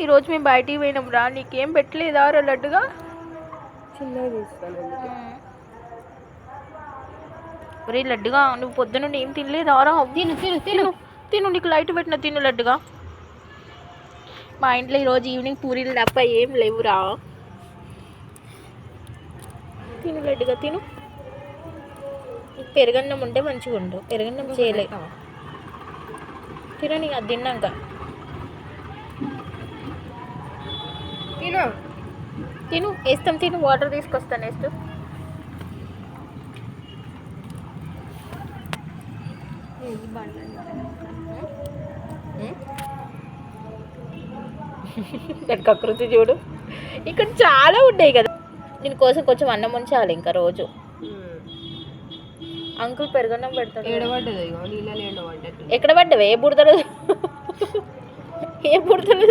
ఈరోజు మేము బయటికి పోయినాం రా, నీకేం పెట్టలేదా లడ్డుగా? చిన్నగా తీస్తాను. ఒరే లడ్డుగా, నువ్వు పొద్దున ఏం తినలేదా రా? తిను తిను తిను తిను, నీకు లైట్ పెట్టిన తిను లడ్డుగా. మా ఇంట్లో ఈరోజు ఈవినింగ్ పూరీలు తప్ప ఏం లేవురా. తిను లడ్డుగా తిను. పెరుగన్నం ఉంటే మంచిగా ఉండు, పెరుగన్నం చేయలే. తిను, నీకు అది తిన్నాక తిను తిను. వేస్తాం, తిను. వాటర్ తీసుకొస్తాను, వేస్తూ. దానికి ఆకృతి చూడు. ఇక్కడ చాలా ఉంటాయి కదా, దీనికోసం కొంచెం అన్నం ఉంచాలి ఇంకా రోజు. అంకుల్ పెరుగన్నం పెడతాడు. ఏడబడ్డది, ఎక్కడ పడ్డవే? ఏ బుడతలు ఏ బుడతలు